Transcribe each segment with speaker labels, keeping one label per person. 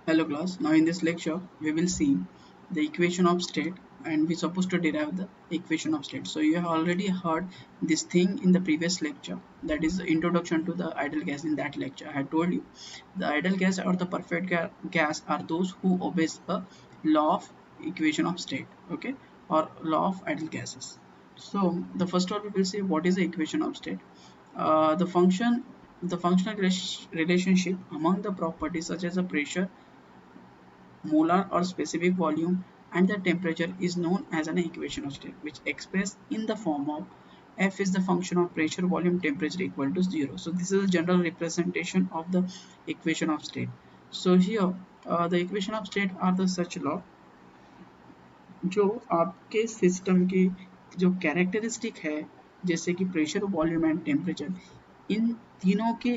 Speaker 1: Hello class, now in this lecture we will see the equation of state and we're supposed to derive the equation of state. So you have already heard this thing in the previous lecture, that is the introduction to the ideal gas. In that lecture I had told you the ideal gas or the perfect gas are those who obeys the law of equation of state, okay, or law of ideal gases. So the first one we will see what is the equation of state. The functional relationship among the properties such as the pressure, molar or specific volume, and the temperature is known as an equation of state, which expressed in the form of F is the function of pressure, volume, temperature equal to 0. So this is a general representation of the equation of state. So here the equation of state are the such law जो आपके system की जो characteristic है, जैसे कि pressure, volume and temperature, इन तीनों के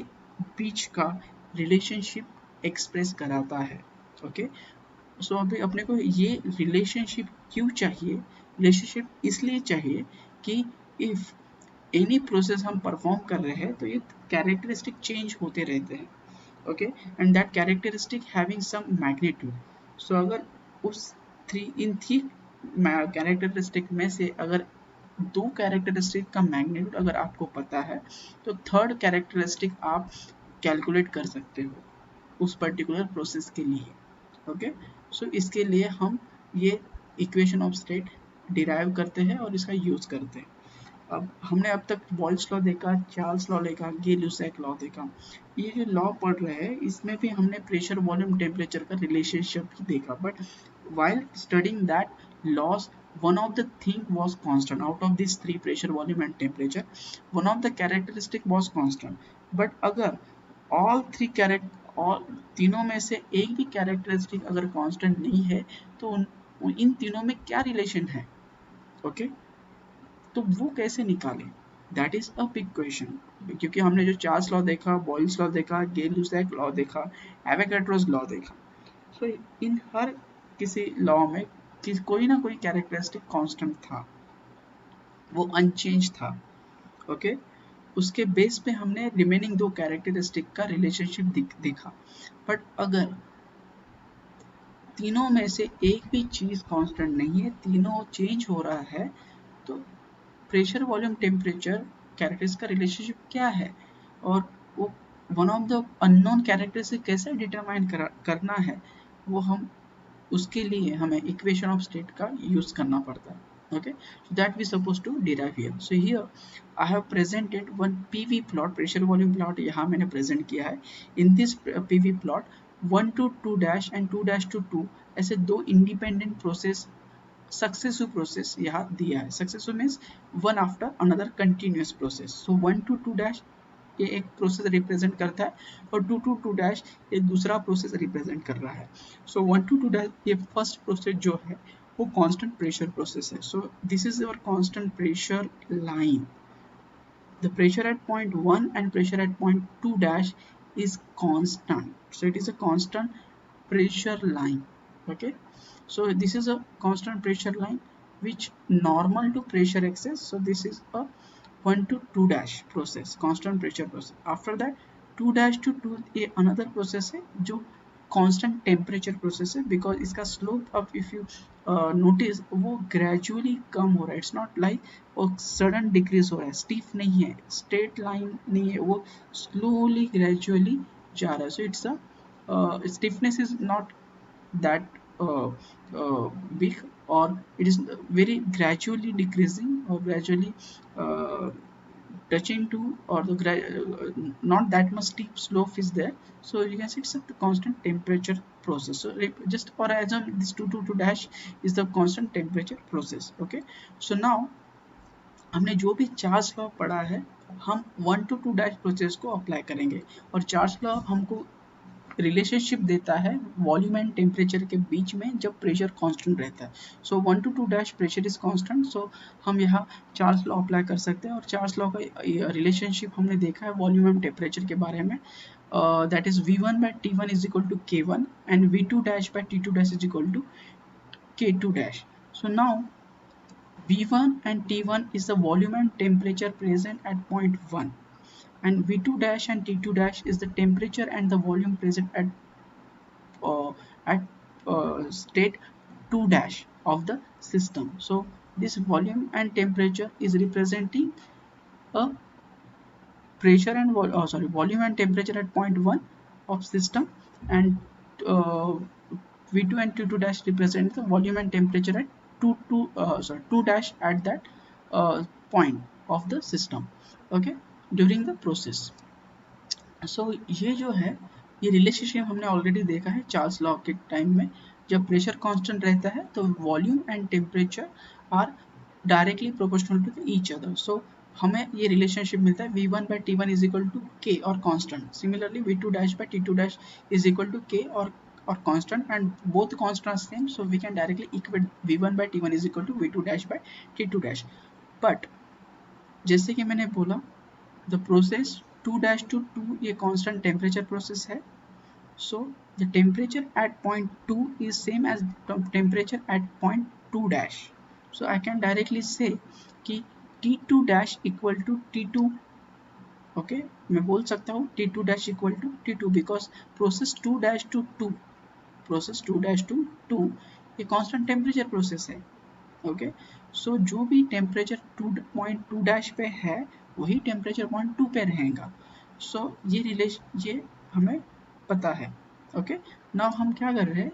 Speaker 1: बीच का रिलेशनशिप एक्सप्रेस कराता है। ओके, सो अभी अपने को ये रिलेशनशिप क्यों चाहिए? रिलेशनशिप इसलिए चाहिए कि इफ एनी प्रोसेस हम परफॉर्म कर रहे हैं तो ये कैरेक्टरिस्टिक चेंज होते रहते हैं, okay, and that characteristic having some magnitude. So अगर उस थ्री कैरेक्टरिस्टिक में से अगर दो कैरेक्टरिस्टिक का मैग्नीट्यूड अगर आपको पता है तो थर्ड कैरेक्टरिस्टिक आप कैलकुलेट कर सकते हो उस पर्टिकुलर प्रोसेस के लिए। ओके, सो इसके लिए हम ये इक्वेशन ऑफ स्टेट डिराइव करते हैं और इसका यूज करते हैं। अब हमने अब तक बॉयल्स लॉ देखा, चार्ल्स लॉ देखा, गे-लुसैक लॉ देखा। ये जो लॉ पढ़ रहे हैं इसमें भी हमने प्रेशर, वॉल्यूम, टेम्परेचर का रिलेशनशिप ही देखा, but while studying that laws, one of the thing was constant out of these three: pressure, volume and temperature. One of the characteristic was constant, but अगर all तीनों में से एक भी characteristic अगर constant नहीं है तो इन तीनों में क्या रिलेशन है? ओके, तो वो कैसे निकालें? That is a big question, क्योंकि हमने जो चार्ल्स लॉ देखा, बॉयल्स लॉ देखा, गे-लुसैक लॉ देखा, एवोगाड्रोस लॉ देखा, सो इन हर किसी लॉ में कोई ना कोई कैरेक्टरिस्टिक कांस्टेंट था, वो अनचेंज था। ओके, उसके बेस पे हमने रिमेनिंग दो कैरेक्टरिस्टिक का रिलेशनशिप देखा, बट अगर तीनों में से एक भी चीज कांस्टेंट नहीं है, तीनों चेंज हो रहा है, तो प्रेशर, वॉल्यूम, टेम्परेचर कैरेक्टरिस्टिक का रिलेशनशिप क्या है और वो one of the unknown characteristic कैसे डिटरमाइन करना है, वो हम उसके लिए हमें इक्वेशन ऑफ स्टेट का यूज करना पड़ता है। okay, so that we supposed to derive here. So here I have presented one PV plot, pressure volume plot यहाँ मैंने present किया है। in this PV plot 1 to 2 dash and 2 dash to 2 ऐसे दो independent process सक्सेसिव प्रोसेस यहाँ दिया है। Successive means one after another continuous process. So 1 to 2 dash ये एक प्रोसेस रिप्रेजेंट करता है और 2 to 2 डैश ये दूसरा प्रोसेस रिप्रेजेंट कर रहा है। सो 1 to 2 डैश ये फर्स्ट प्रोसेस जो है वो कांस्टेंट प्रेशर प्रोसेस है। सो this is your constant pressure line. The pressure at point 1 and pressure at point 2 dash is constant, so it is a constant pressure line. Okay, so this is a constant pressure line which normal to pressure excess. So this is a 1 to 2 dash process, constant pressure process. After that 2 dash to 2 ये another process है जो constant temperature process है, because इसका slope अब if you notice वो gradually कम हो रहा है, it's not like वो sudden decrease हो रहा है, stiff नहीं है, straight line नहीं है, वो slowly gradually जा रहा है। So it's a stiffness is not that big, or it is very gradually decreasing or gradually touching to, or the not that much steep slope is there. So you can see it's a constant temperature process. So just for assume this 2 to 2 dash is the constant temperature process. Okay, so now हमने जो भी Charles law पढ़ा है हम 1 to 2 dash process को apply करेंगे, और Charles law हमको रिलेशनशिप देता है वॉल्यूम एंड टेम्परेचर के बीच में जब प्रेशर कांस्टेंट रहता है। So 1 to 2 dash pressure is constant, so हम यहाँ चार्ल्स लॉ अप्लाई कर सकते हैं, और चार्ल्स लॉ का रिलेशनशिप हमने देखा है वॉल्यूम एंड टेम्परेचर के बारे में, that is V1 by T1 is equal to K1 and V2 dash by T2 dash is equal to K2 dash. So now V1 and T1 is the volume and temperature present at point 1, and V2 dash and T2 dash is the temperature and the volume present at at state 2 dash of the system. So this volume and temperature is representing a pressure and volume and temperature at point 1 of system, and V2 and T2 dash represent the volume and temperature at 2 dash at that point of the system, okay, during the process. सो ये जो है, ये relationship हमने already देखा है Charles law के time में. जब प्रेशर कांस्टेंट रहता है तो volume and temperature are directly proportional to each other. So हमें ये रिलेशनशिप मिलता है V1 by T1 is equal to K और constant. Similarly V2 dash by T2 dash is equal to K और constant, and both constant same, so we can directly equate V1 by T1 is equal to V2 dash by T2 dash. But जैसे कि मैंने बोला, the process 2 dash to 2 ये constant temperature process है. So the temperature at point 2 is same as temperature at point 2 dash. So I can directly say कि T2 dash equal to T2. Okay, मैं बोल सकता हूँ T2 dash equal to T2 because process 2 dash to 2 ये constant temperature process है. Okay, सो जो भी temperature 2.2 dash पे है वही टेम्परेचर 0.2 पे रहेगा. सो ये हमें पता है. ओके, नाउ हम क्या कर रहे हैं,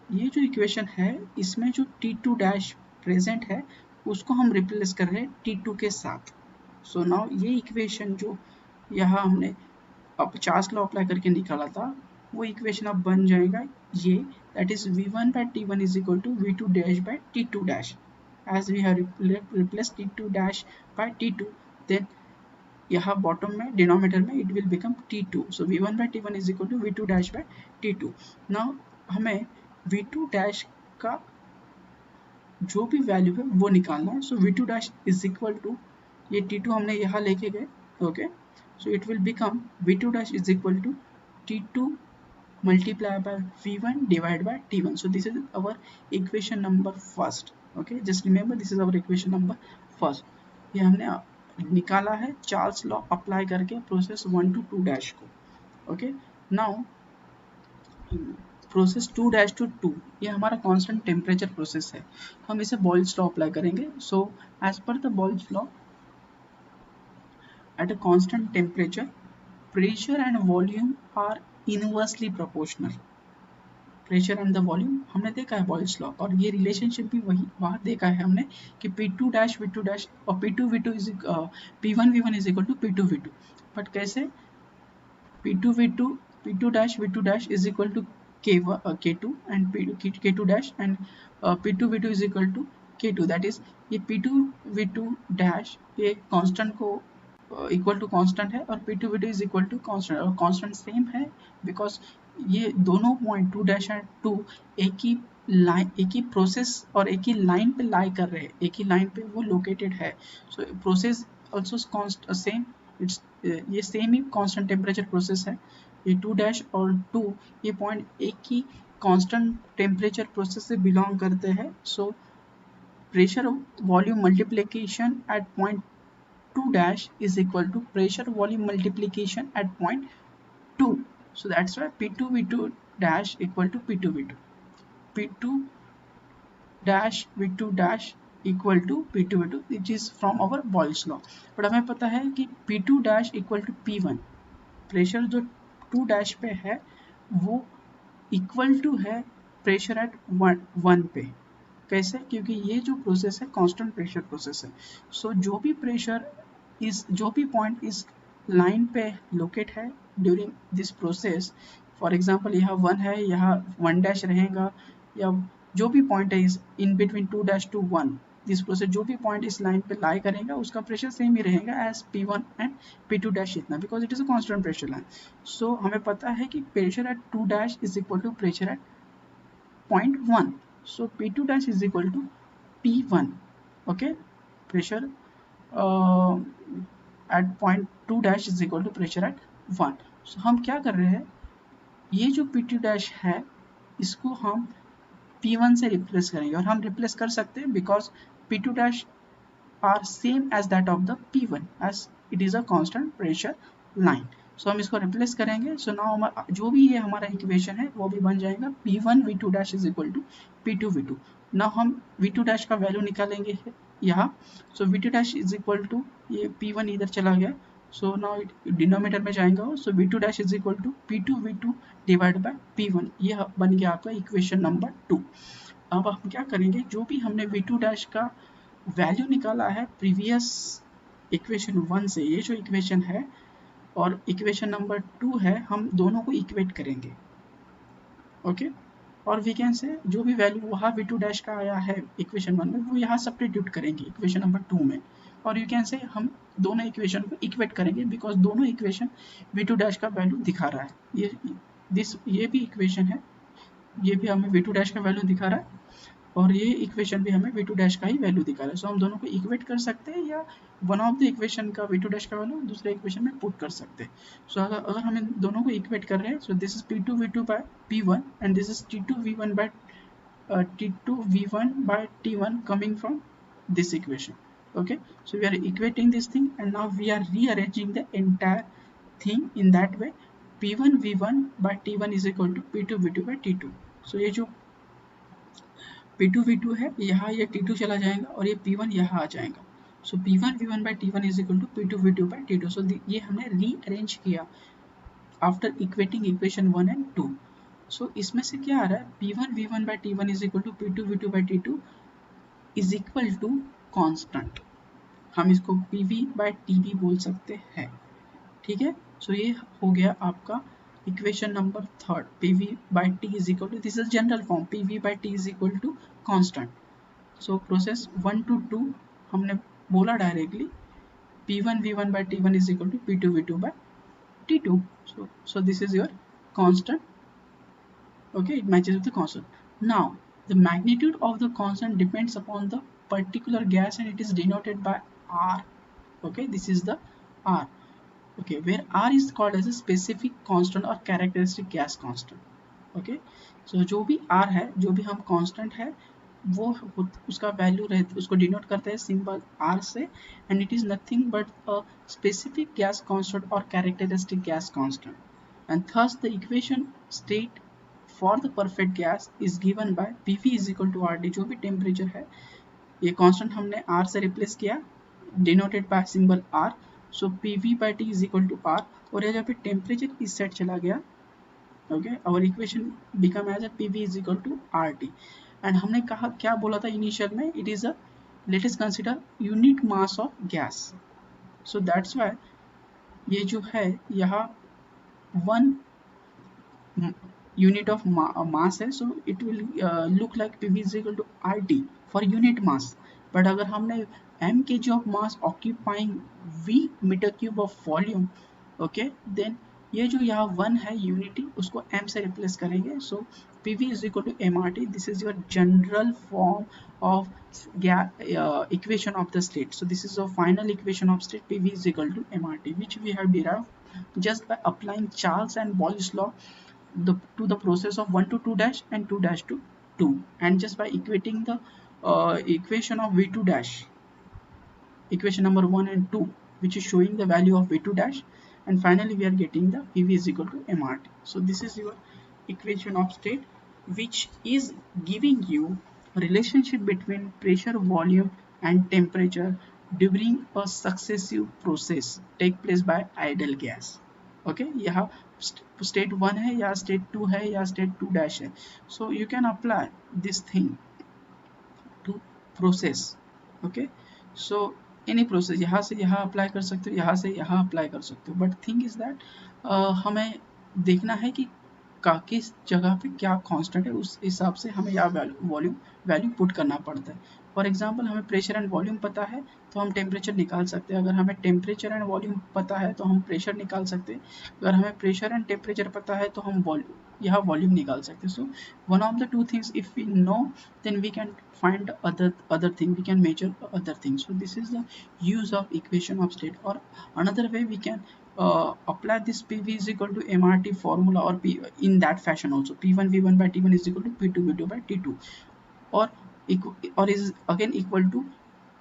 Speaker 1: ये जो इक्वेशन है इसमें जो T2 डैश प्रेजेंट है उसको हम रिप्लेस कर रहे हैं T2 के साथ. सो नाउ ये इक्वेशन जो यहाँ हमने अब चार्ल्स लॉ अप्लाई करके निकाला था वो इक्वेशन अब बन जाएगा ये, that is V1 by T1 is equal to V2 dash by T2 dash. As we have replaced T2 dash by T2, then यहाँ bottom में denominator में it will become T2. So V1 by T1 is equal to V2 dash by T2. Now हमें V2 dash का जो भी value है वो निकालना है. So V2 dash is equal to ये T2 हमने यहाँ लेके गए. Okay, so it will become V2 dash is equal to T2 multiplied by V1 divided by T1. So this is our equation number first. Okay, just remember this is our equation number first. ये हमने निकाला है Charles law apply करके process 1 to 2 dash को. Okay, now process 2 dash to 2 ये हमारा constant temperature process है. हम इसे बॉयल्स लॉ अप्लाई करेंगे. So as per the Boyle's law, at a constant temperature, pressure and volume are inversely proportional. Pressure and the volume हमने देखा है Boyle's law, और ये रिलेशनशिप भी वहाँ देखा है हमने कि P2 डैश V2 डैश और P1 V1 is equal to P2 V2. But कैसे P2 dash V2 dash is equal to K2 and K2 dash and P2 V2 is equal to K2. That is ये P2 V2 dash ये constant को equal to constant है और P2 V2 is equal to constant, और constant same है because ये दोनों point 2 dash and 2 एक ही प्रोसेस और एक ही लाइन पे लाई कर रहे हैं, एक ही लाइन पे वो लोकेटेड है. So process also same, it's ये सेम ही कांस्टेंट टेम्परेचर प्रोसेस है. ये 2 डैश और 2 ये पॉइंट एक ही कांस्टेंट टेम्परेचर प्रोसेस से बिलोंग करते हैं. So pressure volume multiplication at point 2 dash is equal to pressure volume multiplication at point 2. So that's why P2 V2 dash equal to P2 V2. P2 dash V2 dash equal to P2 V2, which is from our Boyle's law. But हमें पता है कि P2 dash equal to P1. Pressure जो 2 dash पे है वो equal to है pressure at 1 पे. कैसे? क्योंकि ये जो प्रोसेस है कांस्टेंट प्रेशर प्रोसेस है. सो जो भी पॉइंट इस लाइन पे लोकेट है during this process, for example यहाँ 1 है, यहाँ 1 डैश रहेगा, या जो भी पॉइंट है इस in between 2 dash to 1, this process जो भी पॉइंट इस लाइन पे लाई करेगा उसका प्रेशर सेम ही रहेगा as P1 and P2 dash इतना, because it is a constant pressure line. So हमें पता है कि pressure at 2 dash is equal to pressure at point 1. So P2 dash is equal to P1. Okay, pressure at point 2 dash is equal to pressure at 1. So हम क्या कर रहे हैं, ये जो P2 dash है इसको हम P1 से रिप्लेस करेंगे, और हम रिप्लेस कर सकते हैं because P2 dash are same as that of the P1 as it is a constant pressure line. सो हम इसको रिप्लेस करेंगे। सो नाउ हमारा जो भी ये हमारा इक्वेशन है वो भी बन जाएगा P1 V2 dash is equal to P2 V2। Now हम V2 डैश का वैल्यू निकालेंगे यहाँ। So V2 dash is equal to, ये P1 इधर चला गया, सो नाउ डिनोमिनेटर में जाएंगे। So V2 dash is equal to P2 V2 divide by P1। ये बन गया आपका इक्वेशन नंबर 2। अब हम क्या करेंगे, जो भी हमने V2 डैश का वैल्यू निकाला है प्रीवियस इक्वेशन 1 से, ये जो इक्वेशन है और इक्वेशन नंबर 2 है, हम दोनों को इक्वेट करेंगे। ओके, और वी कैन से जो भी वैल्यू वहाँ V2 डैश का आया है इक्वेशन 1 में, वो यहाँ सब्स्टिट्यूट करेंगे इक्वेशन नंबर 2 में, और यू कैन से हम दोनों इक्वेशन को इक्वेट करेंगे बिकॉज दोनों इक्वेशन V2 डैश का वैल्यू दिखा रहा है। ये भी इक्वेशन है, ये भी हमें V2 डैश का वैल्यू दिखा रहा है और ये इक्वेशन भी हमें V2 डैश का ही वैल्यू दिखा रहा है। सो हम दोनों को इक्वेट कर सकते हैं या वन ऑफ द इक्वेशन का V2 डैश का वैल्यू दूसरे इक्वेशन में पुट कर सकते हैं। सो अगर हम इन दोनों को इक्वेट कर रहे हैं, so this is P2 V2 by P1 and this is T2 V1 by T1 coming from this equation. Okay, so we are equating this thing and now we are rearranging the entire thing in that way. P1 V1 by T1 is equal to P2 V2 by T2. So ये जो P2 V2 है, यहाँ ये T2 चला जाएगा और ये P1 यहाँ आ जाएगा। So P1 V1 by T1 is equal to P2 V2 by T2. So ये हमने rearrange किया after equating equation 1 and 2. So इसमें से क्या आ रहा है, P1 V1 by T1 is equal to P2 V2 by T2 is equal to constant। हम इसको PV by TB बोल सकते हैं, ठीक है। सो ये हो गया आपका equation number 3, PV by T is equal to, this is general form, PV by T is equal to constant। So process 1 to 2 हमने बोला directly P1 V1 by T1 is equal to P2 V2 by T2। So this is your constant. Okay, it matches with the constant. Now the magnitude of the constant depends upon the particular gas and it is denoted by R. Okay, this is the R. Okay, where R is called as a specific constant or characteristic gas constant. Okay, so जो भी R है, जो भी हम constant है, वो उसका value रहता है, उसको डिनोट करते हैं सिंबल R से, and it is nothing but a specific gas constant or characteristic gas constant, and thus the equation state for the perfect gas is given by PV is equal to RT। जो भी temperature है, ये constant हमने R से replace किया, denoted by symbol R। So PV by T is equal to R, और यहाँ पे टेम्परेचर इस साइड चला गया। Okay, our equation become as a PV is equal to RT। And हमने कहा क्या बोला था इनिशियल में, it is a let us consider unit mass of gas. So that's why ये जो है यहाँ 1 unit of mass है, so it will look like PV is equal to RT for unit mass। but अगर हमने m kg of mass occupying v meter cube of volume, okay, then ये जो यहाँ 1 है यूनिटी, उसको m से replace करेंगे। सो PV is equal to mRT। this is your general form of equation of the state। so this is the final equation of state, PV is equal to mRT, which we have derived just by applying Charles and Boyle's law to the process of 1 to 2 dash and 2 dash to 2, and just by equating the equation of V2 dash, equation number 1 and 2, which is showing the value of V2 dash, and finally we are getting the PV is equal to mRT। so this is your equation of state, which is giving you a relationship between pressure, volume and temperature during a successive process take place by ideal gas। Okay, यहाँ state 1 है या state 2 है या state 2 dash है। So you can apply this thing to process. Okay, so any process, यहाँ से यहाँ apply कर सकते हो, यहाँ से यहाँ अप्लाई कर सकते हो, बट थिंग इज दैट हमें देखना है कि किस जगह पे क्या कांस्टेंट है, उस हिसाब से हमें यहाँ वैल्यू पुट करना पड़ता है। फॉर एग्जांपल हमें प्रेशर एंड वॉल्यूम पता है तो हम टेम्परेचर निकाल सकते हैं, अगर हमें टेम्परेचर एंड वॉल्यूम पता है तो हम प्रेशर निकाल सकते हैं, अगर हमें प्रेशर एंड टेम्परेचर पता है तो हम यहाँ वॉल्यूम निकाल सकते हैं। So one of the two things if we know then we can find other thing, we can measure other things। so this is the use of equation of state, or another way we can apply this PV is equal to mRT formula, or in that fashion also, P1 V1 by T1 is equal to P2 V2 by T2, or is again equal to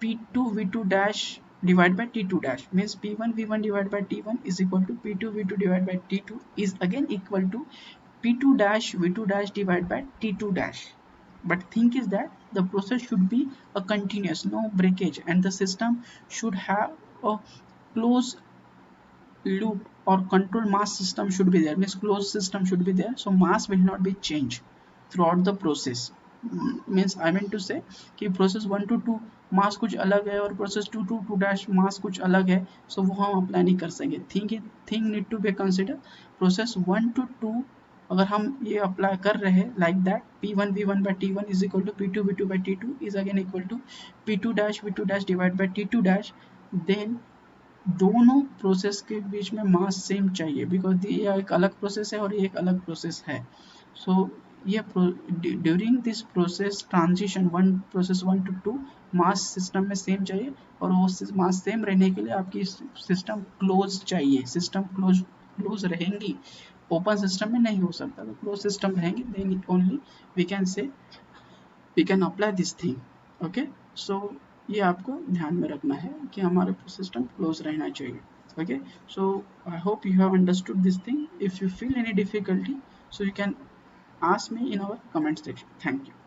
Speaker 1: P2 V2 dash divided by T2 dash, means P1 V1 divided by T1 is equal to P2 V2 divided by T2 is again equal to P2 dash V2 dash divided by T2 dash. But thing is that the process should be a continuous, no breakage, and the system should have a closed loop or control mass system should be there, means closed system should be there, so mass will not be changed throughout the process. Means I mean to say कि process 1 to 2 मास कुछ अलग है और process 2 to 2 dash मास कुछ अलग है, सो वो हम अप्लाई नहीं कर सकेंगे. Thing need to be consider process 1 to 2 अगर हम ये अप्लाई कर रहे हैं like that P1 V1 by T1 is equal to P2 V2 by T2 is again equal to P2 dash V2 dash divided by T2 dash, देन दोनों process के बीच में मास सेम चाहिए, बिकॉज ये एक अलग प्रोसेस है और ये एक अलग प्रोसेस है. सो ये during this process transition one process 1 to 2 mass system में सेम चाहिए, और वो मास सेम रहने के लिए आपकी सिस्टम क्लोज चाहिए. सिस्टम क्लोज रहेंगी, ओपन सिस्टम में नहीं हो सकता, तो क्लोज सिस्टम रहेंगी, then only we can say we can apply this thing. Okay, so ये आपको ध्यान में रखना है कि हमारे सिस्टम क्लोज रहना चाहिए. Okay, so I hope you have understood this thing. If you feel any difficulty, so you can ask me in our comment section. Thank you.